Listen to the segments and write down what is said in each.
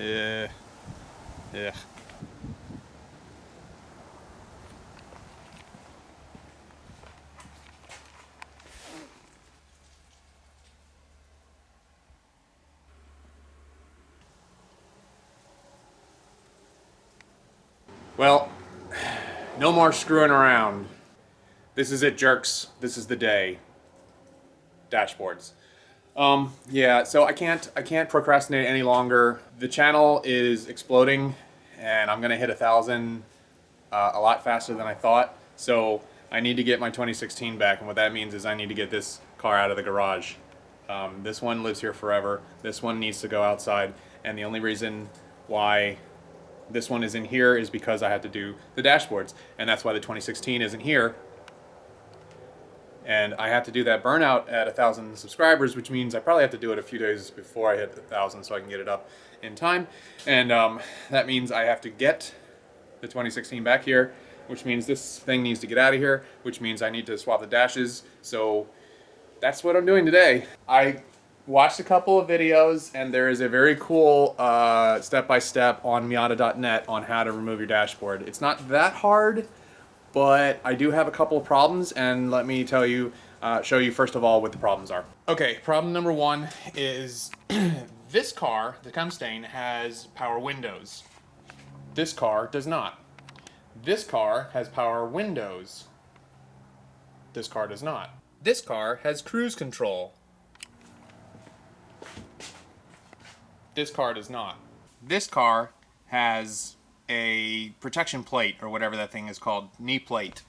Yeah. Well, no more screwing around. This is it, jerks. This is the day. Dashboards. Yeah, so I can't procrastinate any longer. The channel is exploding, and I'm gonna hit 1,000 a lot faster than I thought. So I need to get my 2016 back, and what that means is I need to get this car out of the garage. This one lives here forever. This one needs to go outside, and the only reason why this one is in here is because I had to do the dashboards, and that's why the 2016 isn't here. And I have to do that burnout at 1,000 subscribers, which means I probably have to do it a few days before I hit 1,000 so I can get it up in time. And that means I have to get the 2016 back here, which means this thing needs to get out of here, which means I need to swap the dashes. So that's what I'm doing today. I watched a couple of videos, and there is a very cool step-by-step on Miata.net on how to remove your dashboard. It's not that hard, but I do have a couple of problems, and let me tell you, show you first of all what the problems are. Okay, problem number one is this car, the Cumstain, has power windows. This car does not. This car has power windows. This car does not. This car has cruise control. This car does not. This car has a protection plate, or whatever that thing is called, knee plate.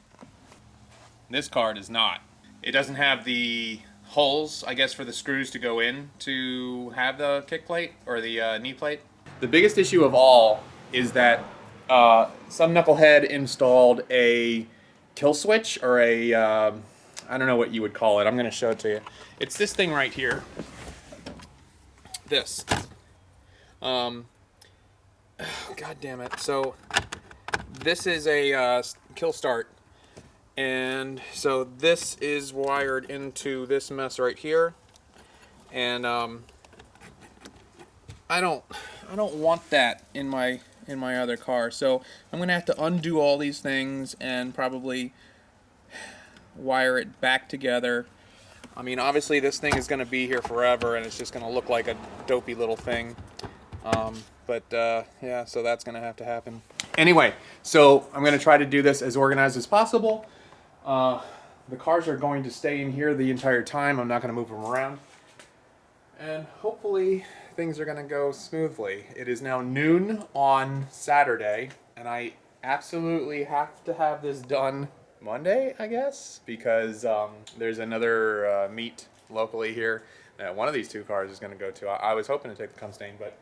This car does not. It doesn't have the holes, I guess, for the screws to go in to have the kick plate or the knee plate. The biggest issue of all is that some knucklehead installed a kill switch, or a I don't know what you would call it. I'm going to show it to you. It's this thing right here. This. God damn it. So this is a kill start, and so this is wired into this mess right here, and I don't want that in my other car. So I'm gonna have to undo all these things and probably wire it back together. I mean, obviously this thing is gonna be here forever, and it's just gonna look like a dopey little thing. Yeah, so that's gonna have to happen. Anyway, so I'm gonna try to do this as organized as possible. The cars are going to stay in here the entire time. I'm not gonna move them around. And hopefully things are gonna go smoothly. It is now noon on Saturday, and I absolutely have to have this done Monday, I guess, because there's another meet locally here that one of these two cars is gonna go to. I was hoping to take the Cumstain, but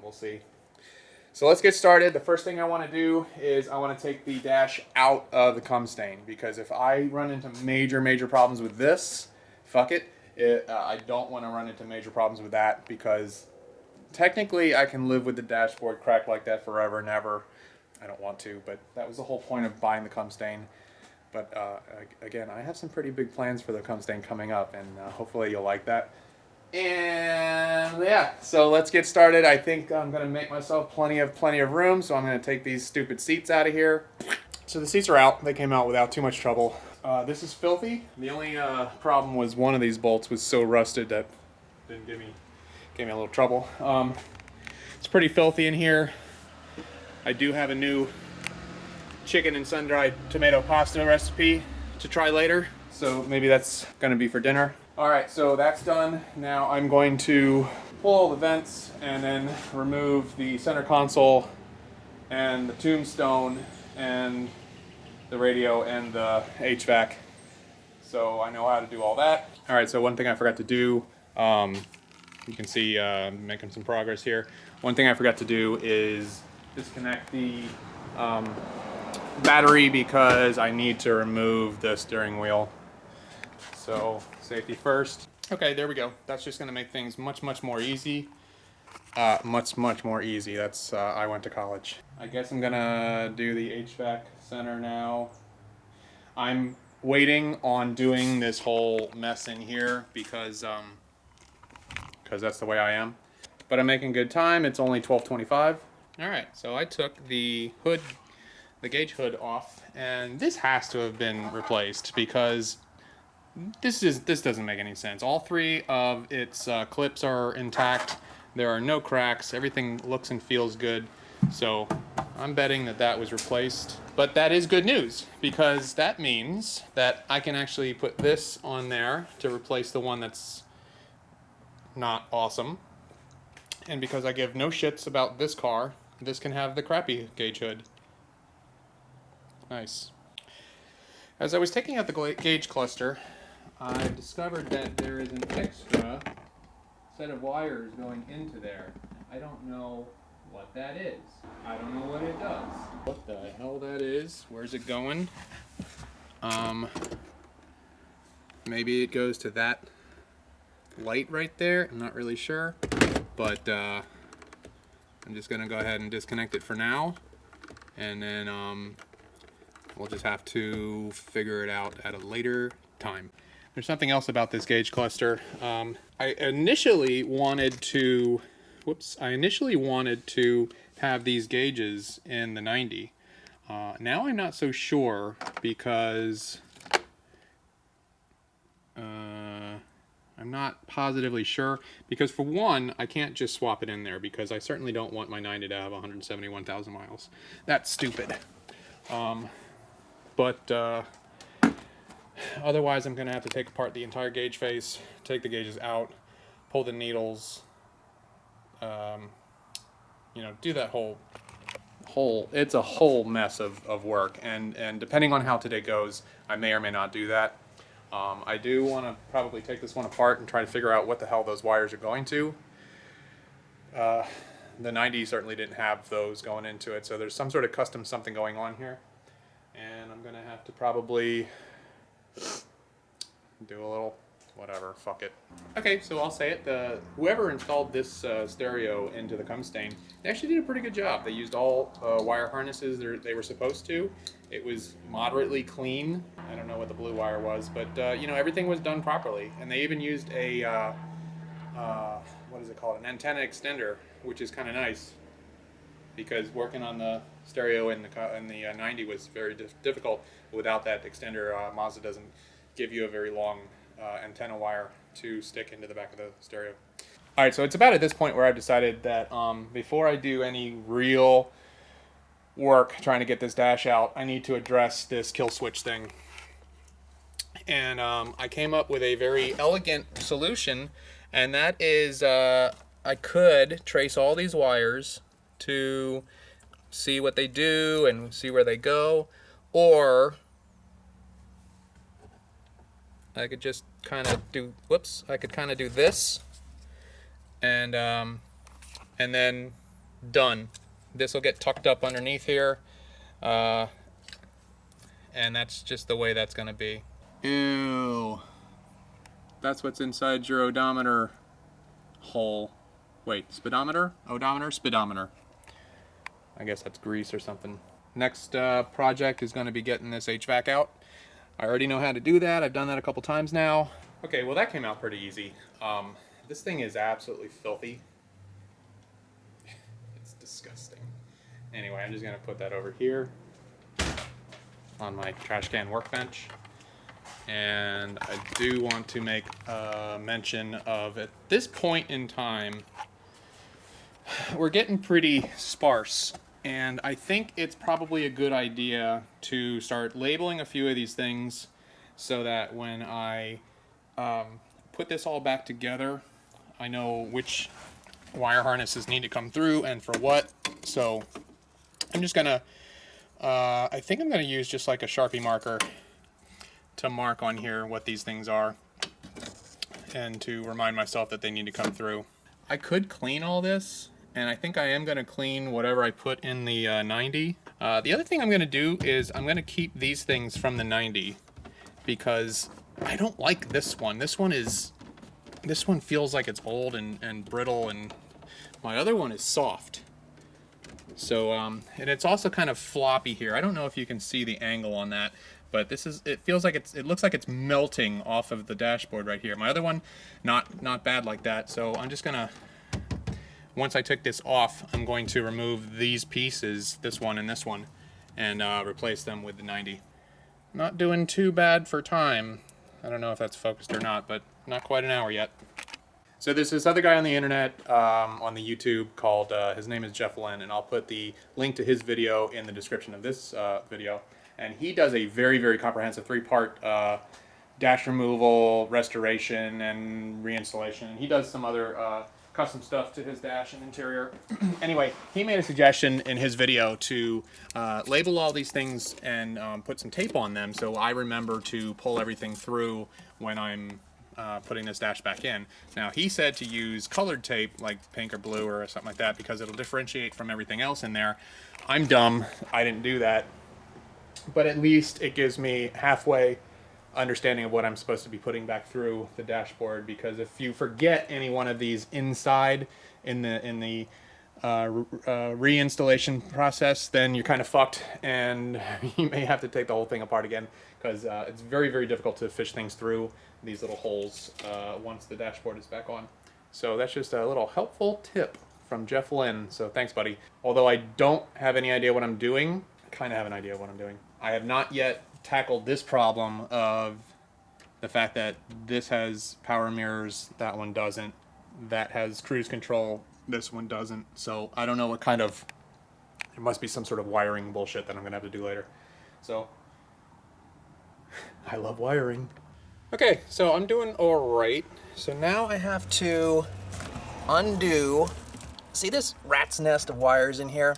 we'll see. So let's get started. The first thing I want to do is I want to take the dash out of the Cumstain, because if I run into major problems with this, fuck it. I don't want to run into major problems with that, because technically I can live with the dashboard cracked like that forever and ever. I don't want to, but that was the whole point of buying the Cumstain. But again, I have some pretty big plans for the Cumstain coming up, and hopefully you'll like that. And yeah, so let's get started. I think I'm gonna make myself plenty of room, so I'm gonna take these stupid seats out of here. So the seats are out. They came out without too much trouble. This is filthy. The only problem was one of these bolts was so rusted that didn't gave me a little trouble. It's pretty filthy in here. I do have a new chicken and sun-dried tomato pasta recipe to try later, so maybe that's gonna be for dinner. Alright, so that's done. Now I'm going to pull all the vents and then remove the center console and the tombstone and the radio and the HVAC. So I know how to do all that. Alright, so one thing I forgot to do, you can see making some progress here. One thing I forgot to do is disconnect the battery, because I need to remove the steering wheel. So safety first. Okay, there we go. That's just gonna make things much more easy. Much more easy. That's I went to college. I guess I'm gonna do the HVAC center now. I'm waiting on doing this whole mess in here because that's the way I am. but I'm making good time. It's only 12:25. All right, so I took the hood, the gauge hood off, and this has to have been replaced because this doesn't make any sense. All three of its clips are intact. There are no cracks. Everything looks and feels good. So I'm betting that that was replaced. But that is good news because that means that I can actually put this on there to replace the one that's not awesome. And because I give no shits about this car, this can have the crappy gauge hood. Nice. As I was taking out the gauge cluster, I discovered that there is an extra set of wires going into there. I don't know what that is. I don't know what it does. What the hell that is? Where's it going? Maybe it goes to that light right there. I'm not really sure, but I'm just gonna go ahead and disconnect it for now, and then we'll just have to figure it out at a later time. There's something else about this gauge cluster. I initially wanted to have these gauges in the 90. Now I'm not so sure because I'm not positively sure because for one, I can't just swap it in there because I certainly don't want my 90 to have 171,000 miles. That's stupid. Otherwise, I'm going to have to take apart the entire gauge face, take the gauges out, pull the needles, you know, do that whole, it's a whole mess of work. And depending on how today goes, I may or may not do that. I do want to probably take this one apart and try to figure out what the hell those wires are going to. The 90 certainly didn't have those going into it, so there's some sort of custom something going on here. And I'm going to have to probably do a little whatever, fuck it. Okay, so I'll say it. Whoever installed this stereo into the Cumstain, they actually did a pretty good job. They used all wire harnesses they were supposed to. It was moderately clean. I don't know what the blue wire was, but you know, everything was done properly. And they even used a, what is it called? An antenna extender, which is kind of nice because working on the stereo in the 90 was very difficult. Without that extender, Mazda doesn't give you a very long antenna wire to stick into the back of the stereo. All right, so it's about at this point where I've decided that before I do any real work trying to get this dash out, I need to address this kill switch thing. And I came up with a very elegant solution, and that is I could trace all these wires to see what they do and see where they go, or I could just kind of do, I could kind of do this, and then done. This will get tucked up underneath here, and that's just the way that's going to be. Ew. That's what's inside your odometer hole. Wait, speedometer? Odometer? Speedometer. I guess that's grease or something. Next project is going to be getting this HVAC out. I already know how to do that. I've done that a couple times now. Okay, well that came out pretty easy. This thing is absolutely filthy. It's disgusting. Anyway, I'm just going to put that over here on my trash can workbench. And I do want to make a mention of, at this point in time, we're getting pretty sparse. And I think it's probably a good idea to start labeling a few of these things so that when I put this all back together, I know which wire harnesses need to come through and for what. So I'm just gonna, I think I'm gonna use just like a Sharpie marker to mark on here what these things are and to remind myself that they need to come through. I could clean all this, and I think I am going to clean whatever I put in the 90. The other thing I'm going to do is I'm going to keep these things from the 90 because I don't like this one. This one feels like it's old and brittle, and my other one is soft. So, and it's also kind of floppy here. I don't know if you can see the angle on that, but it feels like it looks like it's melting off of the dashboard right here. My other one, not bad like that. So I'm just gonna once I took this off, I'm going to remove these pieces, this one and this one, and replace them with the 90. Not doing too bad for time. I don't know if that's focused or not, but not quite an hour yet. So there's this other guy on the internet, on the YouTube called, his name is Jeff Lynn, and I'll put the link to his video in the description of this video. And he does a very, very comprehensive 3-part dash removal, restoration, and reinstallation. He does some other custom stuff to his dash and interior. Anyway, he made a suggestion in his video to label all these things and put some tape on them so I remember to pull everything through when I'm putting this dash back in. Now, he said to use colored tape, like pink or blue or something like that, because it'll differentiate from everything else in there. I'm dumb. I didn't do that. But at least it gives me halfway understanding of what I'm supposed to be putting back through the dashboard, because if you forget any one of these inside in the reinstallation process, then you're kind of fucked, and you may have to take the whole thing apart again, because it's very, very difficult to fish things through these little holes once the dashboard is back on. So that's just a little helpful tip from Jeff Lynn. So thanks, buddy. Although I don't have any idea what I'm doing, I kind of have an idea of what I'm doing. I have not yet tackled this problem of the fact that this has power mirrors, that one doesn't, that has cruise control, this one doesn't. So I don't know what kind of, there must be some sort of wiring bullshit that I'm gonna have to do later. So I love wiring. Okay, so I'm doing all right. So now I have to undo, see this rat's nest of wires in here?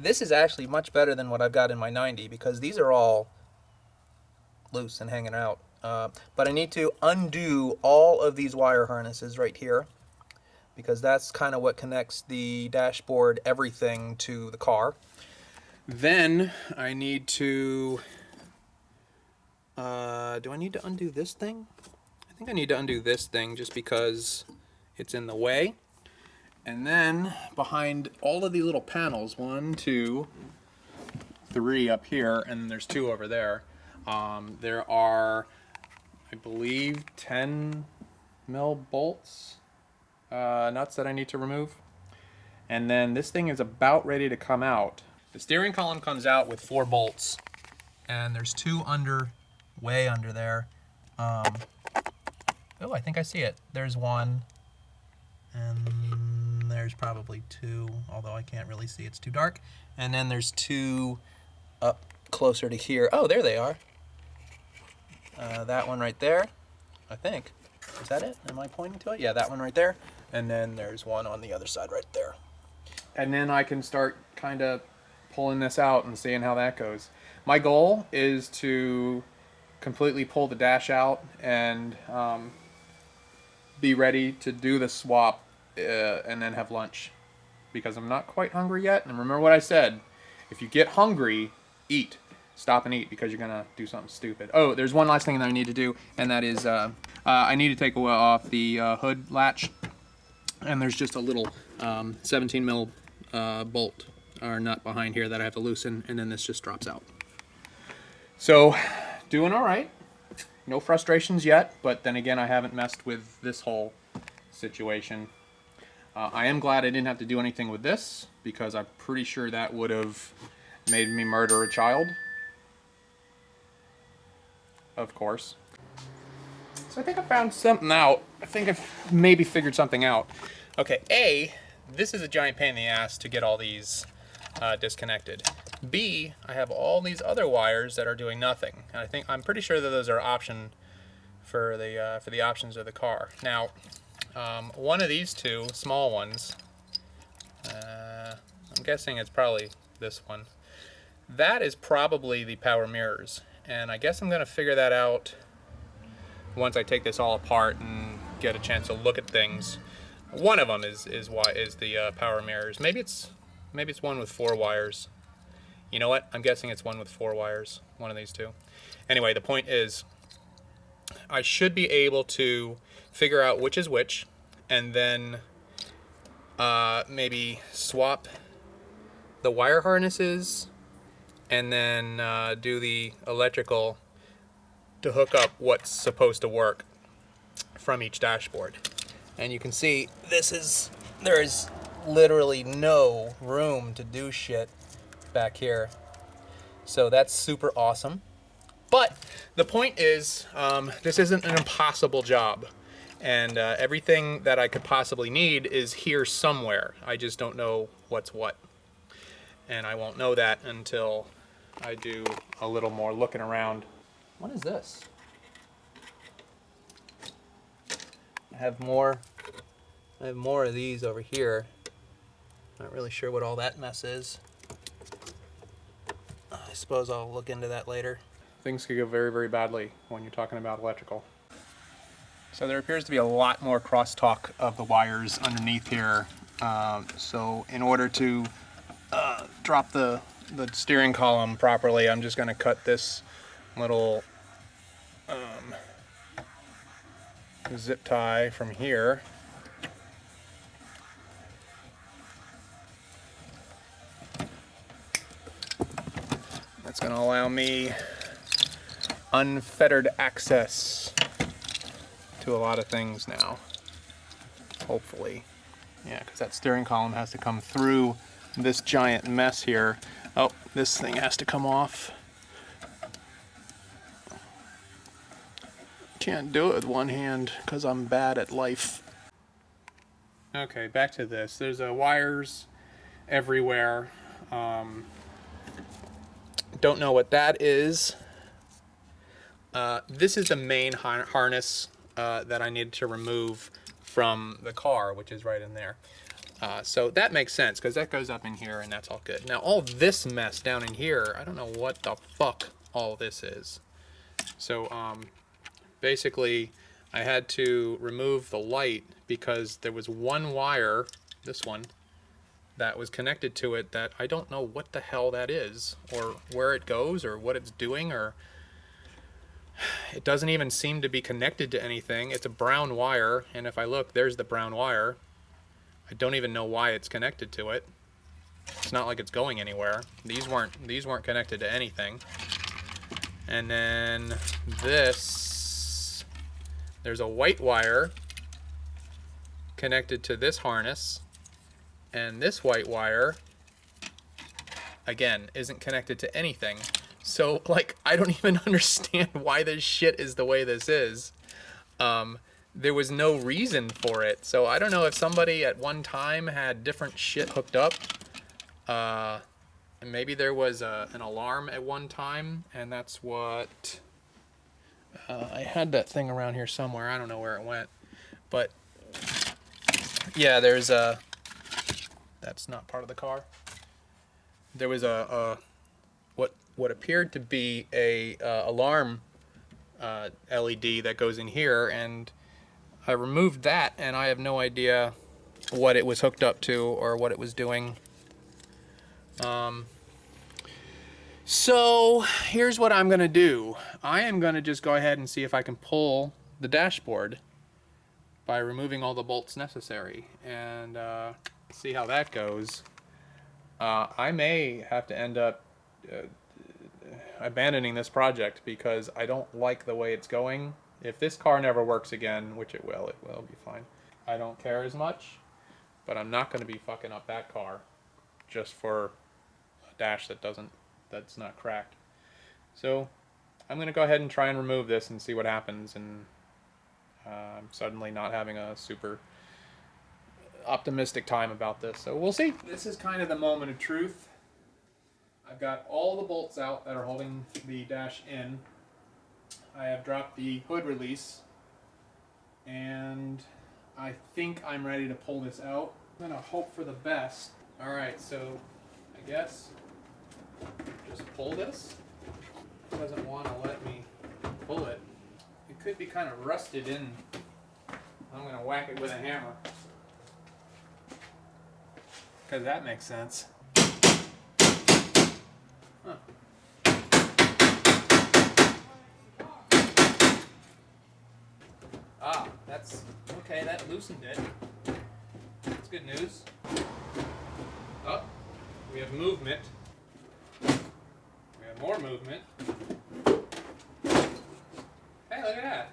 This is actually much better than what I've got in my 90, because these are all loose and hanging out. But I need to undo all of these wire harnesses right here, because that's kind of what connects the dashboard, everything, to the car. Then I need to, do I need to undo this thing? I think I need to undo this thing just because it's in the way. And then behind all of these little panels, 1, 2, 3 up here, and there's 2 over there. There are, I believe, 10 mil bolts, nuts that I need to remove. And then this thing is about ready to come out. The steering column comes out with 4 bolts, and there's 2 under, way under there. Oh, I think I see it. There's 1, and there's probably 2, although I can't really see, it's too dark. And then there's 2 up closer to here. Oh, there they are. That one right there, I think. Is that it? Am I pointing to it? Yeah, that one right there. And then there's one on the other side right there. And then I can start kind of pulling this out and seeing how that goes. My goal is to completely pull the dash out and be ready to do the swap and then have lunch, because I'm not quite hungry yet. And remember what I said, if you get hungry, eat. Stop and eat, because you're gonna do something stupid. Oh, there's one last thing that I need to do, and that is I need to take off the hood latch, and there's just a little 17 mil bolt or nut behind here that I have to loosen, and then this just drops out. So doing all right. No frustrations yet, but then again, I haven't messed with this whole situation. I am glad I didn't have to do anything with this, because I'm pretty sure that would have made me murder a child. Of course. So I think I found something out. I think I've maybe figured something out. Okay, A, this is a giant pain in the ass to get all these disconnected. B, I have all these other wires that are doing nothing. And I'm pretty sure that those are option for the options of the car. Now, one of these 2 small ones, I'm guessing it's probably this one. That is probably the power mirrors. And I guess I'm going to figure that out once I take this all apart and get a chance to look at things. One of them is the power mirrors. Maybe it's one with 4 wires. You know what? I'm guessing it's one with 4 wires. One of these 2. Anyway, the point is, I should be able to figure out which is which, and then maybe swap the wire harnesses, and then do the electrical to hook up what's supposed to work from each dashboard. And you can see there is literally no room to do shit back here. So that's super awesome. But the point is, this isn't an impossible job. And everything that I could possibly need is here somewhere. I just don't know what's what. And I won't know that until I do a little more looking around. What is this? I have more of these over here. Not really sure what all that mess is. I suppose I'll look into that later. Things could go very, very badly when you're talking about electrical. So there appears to be a lot more crosstalk of the wires underneath here. So in order to drop the steering column properly, I'm just going to cut this little zip tie from here. That's going to allow me unfettered access to a lot of things now, hopefully. Yeah, because that steering column has to come through this giant mess here. Oh, this thing has to come off. Can't do it with one hand because I'm bad at life. Okay, back to this. There's wires everywhere. Don't know what that is. This is the main harness that I needed to remove from the car, which is right in there. So that makes sense because that goes up in here and that's all good. Now all this mess down in here, I don't know what the fuck all this is. So basically I had to remove the light because there was one wire, this one, that was connected to it that I don't know what the hell that is or where it goes or what it's doing, or it doesn't even seem to be connected to anything. It's a brown wire, and if I look, there's the brown wire. I don't even know why it's connected to it. It's not like it's going anywhere. These weren't connected to anything. And then this, there's a white wire connected to this harness, and this white wire, again, isn't connected to anything. So, like, I don't even understand why this shit is the way this is. There was no reason for it. So I don't know if somebody at one time had different shit hooked up. And maybe there was an alarm at one time, and that's what... I had that thing around here somewhere. I don't know where it went. But, yeah, there's a... That's not part of the car. There was what appeared to be a alarm LED that goes in here, and I removed that, and I have no idea what it was hooked up to or what it was doing. So here's what I'm gonna do. I am gonna just go ahead and see if I can pull the dashboard by removing all the bolts necessary, and see how that goes. I may have to end up abandoning this project because I don't like the way it's going. If this car never works again, which it will be fine. I don't care as much, but I'm not going to be fucking up that car just for a dash that's not cracked. So I'm going to go ahead and try and remove this and see what happens, and I'm suddenly not having a super optimistic time about this, so we'll see. This is kind of the moment of truth. I've got all the bolts out that are holding the dash in. I have dropped the hood release, and I think I'm ready to pull this out. I'm gonna hope for the best. Alright, so I guess just pull this. It doesn't want to let me pull it. It could be kind of rusted in. I'm gonna whack it with a hammer, because that makes sense. Huh. Ah, that's okay, that loosened it. That's good news. Oh, we have movement. We have more movement. Hey, look at that.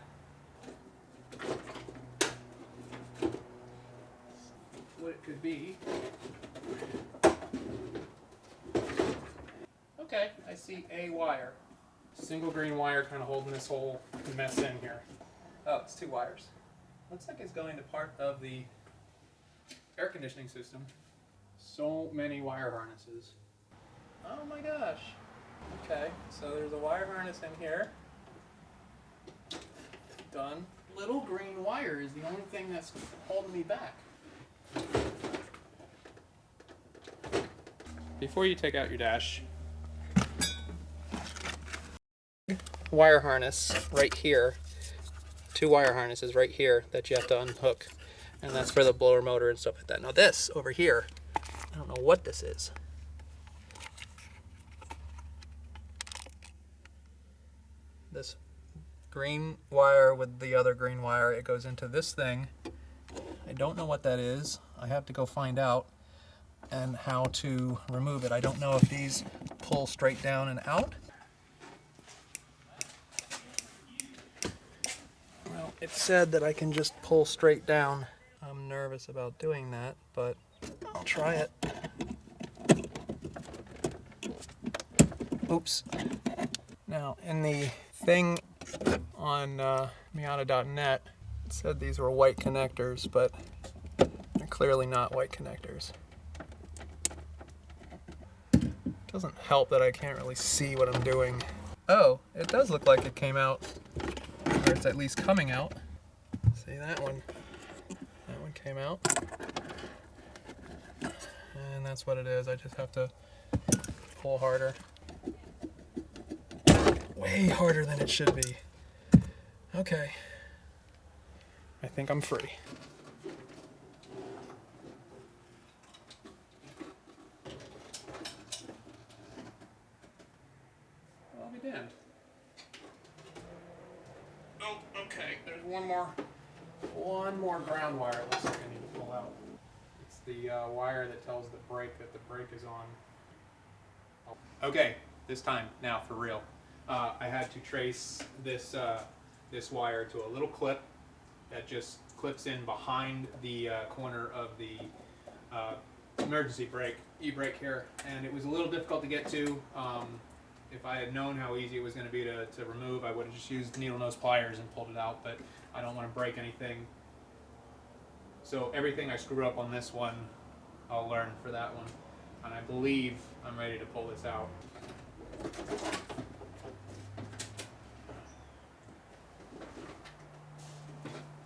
What it could be. see a wire. Single green wire kind of holding this whole mess in here. Oh, it's 2 wires. Looks like it's going to part of the air conditioning system. So many wire harnesses. Oh my gosh. Okay, so there's a wire harness in here. Done. Little green wire is the only thing that's holding me back. Before you take out your dash, wire harness right here, 2 wire harnesses right here that you have to unhook, and that's for the blower motor and stuff like that. Now this over here, I don't know what this is. This green wire with the other green wire, it goes into this thing. I don't know what that is. I have to go find out and how to remove it. I don't know if these pull straight down and out. Well, it said that I can just pull straight down. I'm nervous about doing that, but I'll try it. Oops. Now, in the thing on Miata.net, it said these were white connectors, but they're clearly not white connectors. Doesn't help that I can't really see what I'm doing. Oh, it does look like it came out, or it's at least coming out. See that one? That one came out. And that's what it is. I just have to pull harder. Way harder than it should be. Okay. I think I'm free. I'll be damned. Oh, okay. There's one more ground wire it looks like I need to pull out. It's the wire that tells the brake that the brake is on. Okay, this time, now for real. I had to trace this this wire to a little clip that just clips in behind the corner of the emergency brake, e-brake here, and it was a little difficult to get to. If I had known how easy it was going to be to remove, I would have just used needle nose pliers and pulled it out, but I don't want to break anything. So everything I screwed up on this one, I'll learn for that one. And I believe I'm ready to pull this out.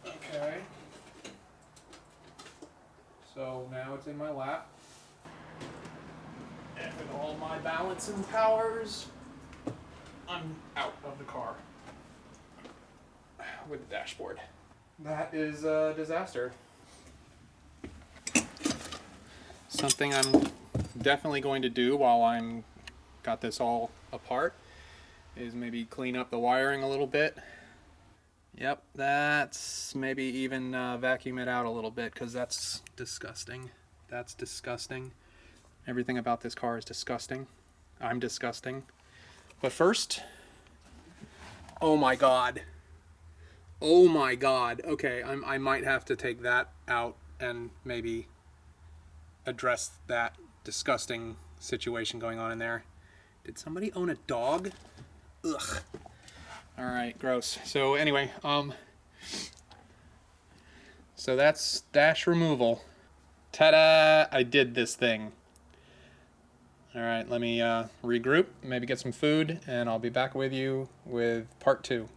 Okay. So now it's in my lap. And with all my balancing powers, I'm out of the car with the dashboard. That is a disaster. Something I'm definitely going to do while I'm got this all apart is maybe clean up the wiring a little bit. Yep, that's maybe even vacuum it out a little bit, because that's disgusting. That's disgusting. Everything about this car is disgusting. I'm disgusting. But first, oh my God. Oh my God. Okay, I might have to take that out and maybe address that disgusting situation going on in there. Did somebody own a dog? Ugh. All right, gross. So anyway, so that's dash removal. Ta-da! I did this thing. All right, let me regroup, maybe get some food, and I'll be back with you with part 2.